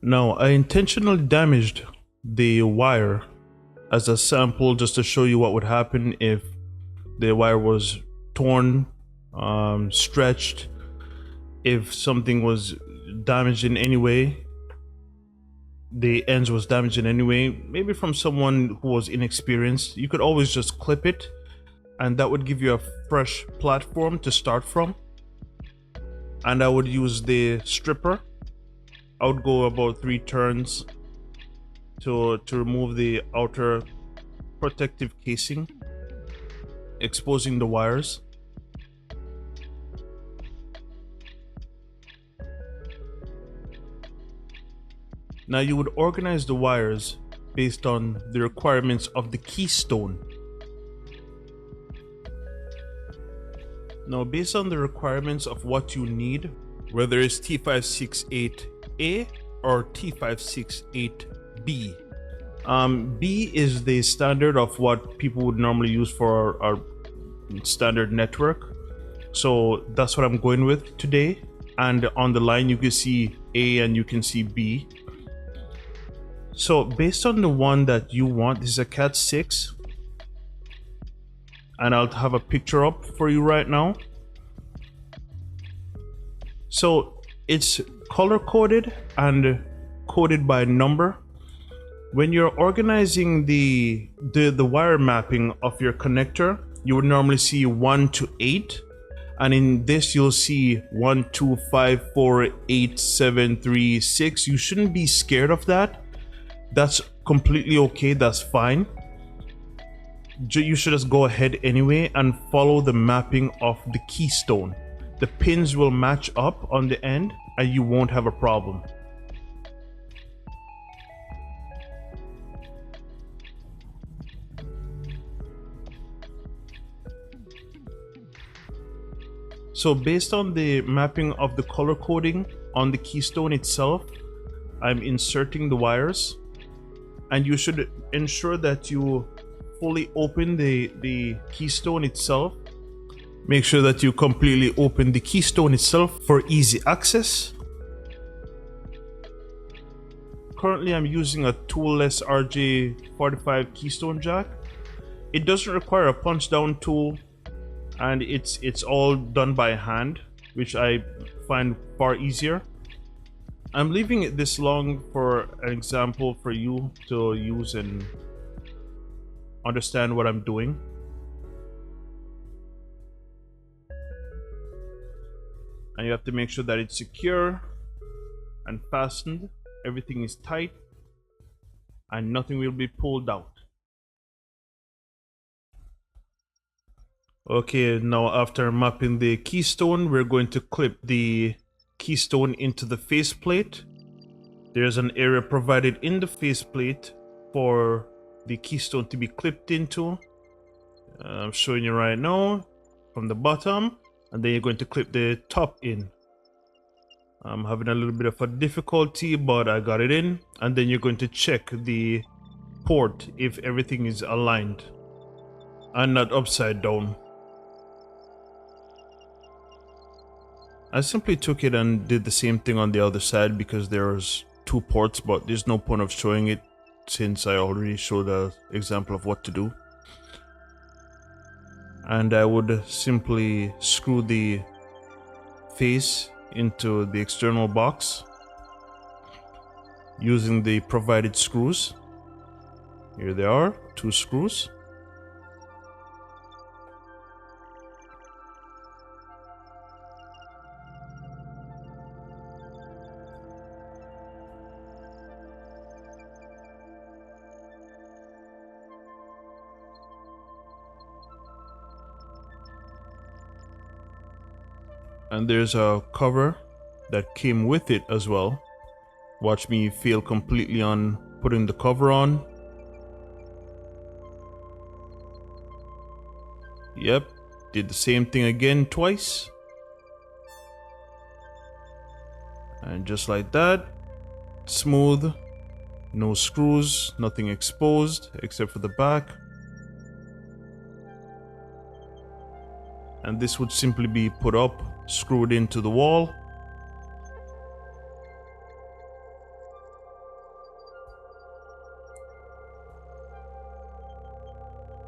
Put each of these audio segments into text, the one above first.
Now, I intentionally damaged the wire as a sample just to show you what would happen if the wire was torn, stretched, if something was damaged in any way, the ends was damaged in any way, maybe from someone who was inexperienced. You could always just clip it, and that would give you a fresh platform to start from. And I would use the stripper. I would go about 3 turns to remove the outer protective casing, exposing the wires. Now you would organize the wires based on the requirements of the keystone. Now, based on the requirements of what you need, whether it's T568A or T568B. B is the standard of what people would normally use for our standard network. So that's what I'm going with today. And on the line, you can see A and you can see B. So based on the one that you want, this is a Cat6. And I'll have a picture up for you right now. So it's color coded and coded by number. When you're organizing the wire mapping of your connector, you would normally see 1 to 8, and in this you'll see 1 2 5 4 8 7 3 6. You shouldn't be scared of that. That's completely okay. That's fine. You should just go ahead anyway and follow the mapping of the keystone. The pins will match up on the end and you won't have a problem. So based on the mapping of the color coding on the keystone itself, I'm inserting the wires, and you should ensure that you fully open the keystone itself. Make sure that you completely open the keystone itself for easy access. Currently I'm using a toolless RJ45 keystone jack. It doesn't require a punch down tool, and it's all done by hand, which I find far easier. I'm leaving it this long for an example for you to use and understand what I'm doing. And you have to make sure that it's secure and fastened. Everything is tight and nothing will be pulled out. Okay, now after mapping the keystone, we're going to clip the keystone into the faceplate. There's an area provided in the faceplate for the keystone to be clipped into. I'm showing you right now from the bottom, and then you're going to clip the top in. I'm having a little bit of a difficulty, but I got it in. And then you're going to check the port if everything is aligned and not upside down. I simply took it and did the same thing on the other side because there's 2 ports, but there's no point of showing it since I already showed an example of what to do. And I would simply screw the face into the external box using the provided screws. Here they are, 2 screws. And there's a cover that came with it as well. Watch me fail completely on putting the cover on. Yep, did the same thing again twice. And just like that, smooth, no screws, nothing exposed except for the back. And this would simply be put up, screwed into the wall.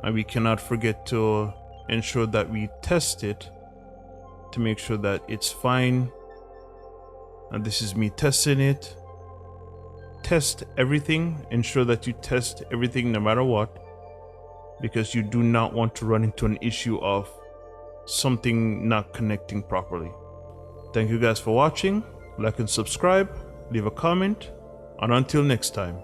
and we cannot forget to ensure that we test it to make sure that it's fine. And this is me testing it. Test everything. Ensure that you test everything no matter what, because you do not want to run into an issue of something not connecting properly. Thank you guys for watching. Like and subscribe, leave a comment, and until next time.